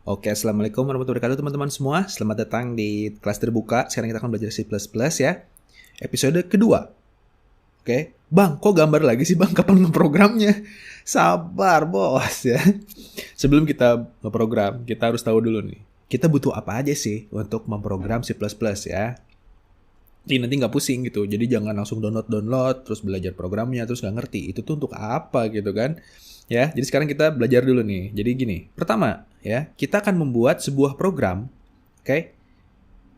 Oke, Assalamualaikum warahmatullahi wabarakatuh teman-teman semua. Selamat datang di kelas terbuka. Sekarang kita akan belajar C++ ya. Episode kedua. Oke. Bang, kok gambar lagi sih bang? Kapan ngeprogramnya? Sabar bos ya. Sebelum kita ngeprogram, kita harus tahu dulu nih. Kita butuh apa aja sih untuk memprogram C++ ya. Jadi nanti nggak pusing gitu. Jadi jangan langsung download, terus belajar programnya, terus nggak ngerti. Itu tuh untuk apa gitu kan. Ya, jadi sekarang kita belajar dulu nih. Jadi gini, pertama ya, kita akan membuat sebuah program. Oke.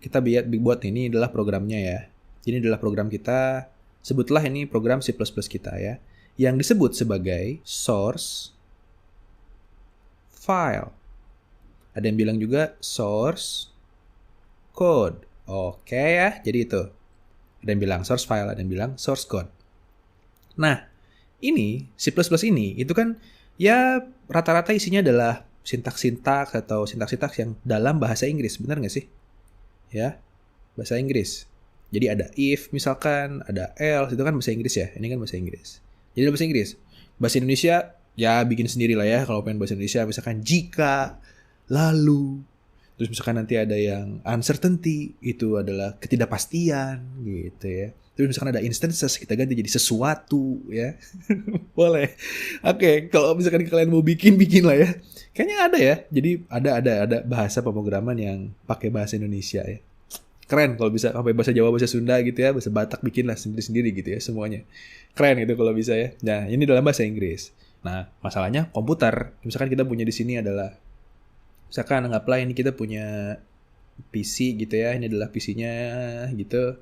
Kita buat ini adalah programnya ya. Ini adalah program kita. Sebutlah ini program C++ kita ya. Yang disebut sebagai source file. Ada yang bilang juga source code. Oke ya, jadi itu. Ada yang bilang source file, ada yang bilang source code. Nah, ini C++ ini itu kan ya rata-rata isinya adalah sintaks-sintaks atau sintaks-sintaks yang dalam bahasa Inggris, benar nggak sih? Ya, bahasa Inggris. Jadi ada if misalkan, ada else, itu kan bahasa Inggris ya. Ini kan bahasa Inggris. Jadi bahasa Inggris. Bahasa Indonesia ya bikin sendiri lah ya kalau pengen bahasa Indonesia. Misalkan jika, lalu, terus misalkan nanti ada yang uncertainty, itu adalah ketidakpastian gitu ya. Terus misalkan ada instances, kita ganti jadi sesuatu ya. Boleh. Oke, kalau misalkan kalian mau bikin lah ya. Kayaknya ada ya. Jadi ada bahasa pemrograman yang pakai bahasa Indonesia ya. Keren kalau bisa sampai bahasa Jawa, bahasa Sunda gitu ya, bahasa Batak bikin lah sendiri-sendiri gitu ya semuanya. Keren gitu kalau bisa ya. Nah, ini dalam bahasa Inggris. Nah, masalahnya komputer. Misalkan kita punya di sini adalah misalkan anggaplah ini kita punya PC gitu ya. Ini adalah PC-nya gitu.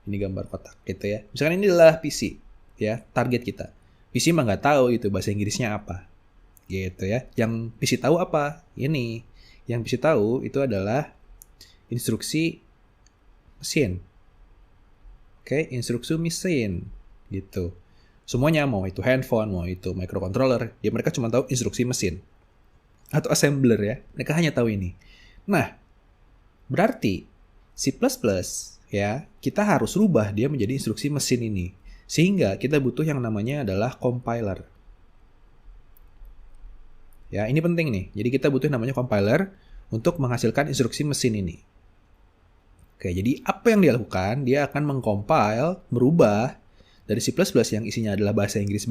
Ini gambar kotak gitu ya. Misalkan ini adalah PC ya, target kita. PC mah nggak tahu itu bahasa Inggrisnya apa. Gitu ya. Yang PC tahu apa? Ini. Yang PC tahu itu adalah instruksi mesin. Oke, instruksi mesin gitu. Semuanya mau itu handphone, mau itu microcontroller, ya mereka cuma tahu instruksi mesin atau assembler ya. Mereka hanya tahu ini. Nah, berarti C++ ya, kita harus rubah dia menjadi instruksi mesin ini. Sehingga kita butuh yang namanya adalah compiler. Ya, ini penting nih. Jadi kita butuh namanya compiler untuk menghasilkan instruksi mesin ini. Oke, jadi apa yang dia lakukan? Dia akan mengcompile, merubah dari C++ yang isinya adalah bahasa Inggris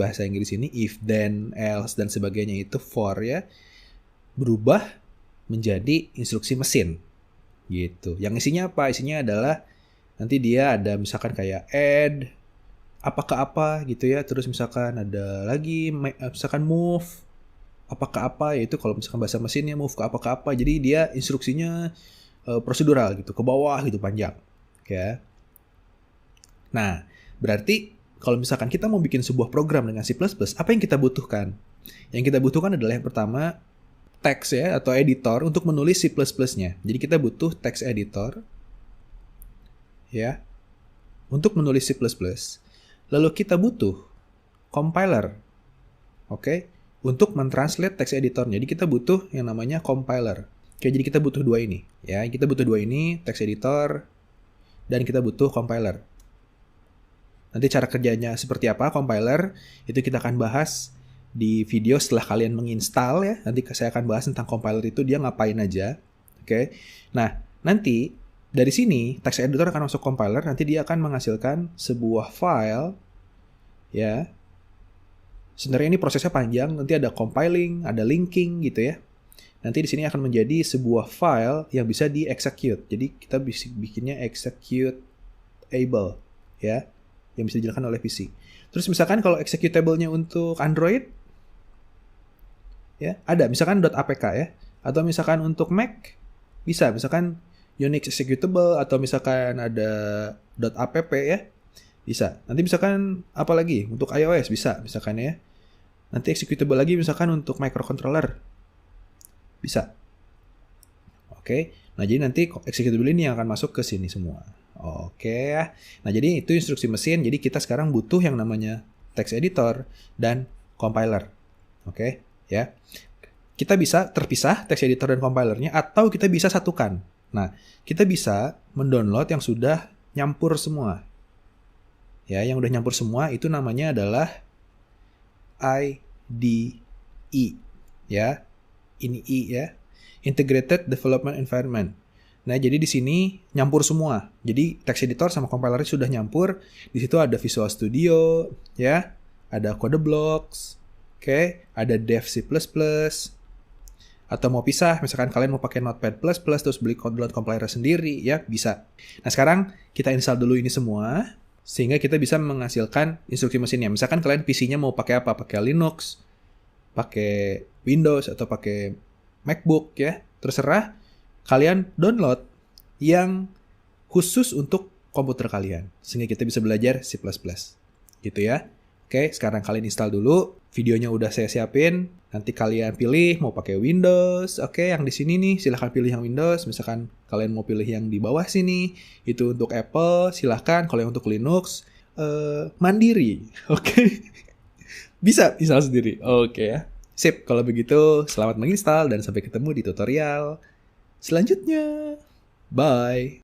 ini, if, then, else, dan sebagainya itu for ya, berubah menjadi instruksi mesin. Gitu. Yang isinya apa? Isinya adalah nanti dia ada misalkan kayak add, apakah apa gitu ya, terus misalkan ada lagi, misalkan move, apakah apa, yaitu kalau misalkan bahasa mesinnya move ke apakah apa, jadi dia instruksinya prosedural gitu, ke bawah gitu panjang. Ya. Nah, berarti kalau misalkan kita mau bikin sebuah program dengan C++, apa yang kita butuhkan? Yang kita butuhkan adalah yang pertama teks ya atau editor untuk menulis C++-nya. Jadi kita butuh text editor ya untuk menulis C++. Lalu kita butuh compiler. Oke, untuk mentranslate text editornya. Jadi kita butuh yang namanya compiler. Oke, jadi kita butuh dua ini. Ya, kita butuh dua ini, text editor, dan kita butuh compiler. Nanti cara kerjanya seperti apa compiler, itu kita akan bahas di video setelah kalian menginstal ya. Nanti saya akan bahas tentang compiler itu, dia ngapain aja. Oke, nah nanti dari sini, text editor akan masuk compiler, nanti dia akan menghasilkan sebuah file, ya. Sebenarnya ini prosesnya panjang, nanti ada compiling, ada linking gitu ya. Nanti di sini akan menjadi sebuah file yang bisa di-execute. Jadi kita bisa bikinnya executable ya, yang bisa dijalankan oleh PC. Terus misalkan kalau executable-nya untuk Android ya, ada misalkan .apk ya, atau misalkan untuk Mac bisa misalkan Unix executable atau misalkan ada .app ya. Bisa. Nanti misalkan apa lagi untuk iOS bisa misalkan ya. Nanti executable lagi misalkan untuk microcontroller. Bisa. Oke. Nah, jadi nanti executable ini yang akan masuk ke sini semua. Oke ya. Nah, jadi itu instruksi mesin. Jadi kita sekarang butuh yang namanya text editor dan compiler. Oke, ya. Kita bisa terpisah text editor dan compilernya atau kita bisa satukan. Nah, kita bisa mendownload yang sudah nyampur semua. Ya, yang udah nyampur semua itu namanya adalah IDE. Ya. Ini I ya. Integrated Development Environment. Nah, jadi di sini nyampur semua. Jadi text editor sama compiler sudah nyampur. Di situ ada Visual Studio, ya, ada CodeBlocks, oke, ada Dev C++, atau mau pisah, misalkan kalian mau pakai Notepad++ terus beli download compiler sendiri, ya bisa. Nah, sekarang kita install dulu ini semua, sehingga kita bisa menghasilkan instruksi mesinnya. Misalkan kalian PC-nya mau pakai apa? Pakai Linux, pakai Windows, atau pakai MacBook, ya. Terserah, kalian download yang khusus untuk komputer kalian. Sehingga kita bisa belajar C++. Gitu ya. Oke, sekarang kalian install dulu. Videonya udah saya siapin. Nanti kalian pilih mau pakai Windows. Oke, yang di sini nih silahkan pilih yang Windows. Misalkan kalian mau pilih yang di bawah sini, itu untuk Apple, silahkan. Kalau yang untuk Linux, mandiri. Oke. Bisa install sendiri. Oke ya. Sip, kalau begitu selamat menginstal dan sampai ketemu di tutorial selanjutnya. Bye.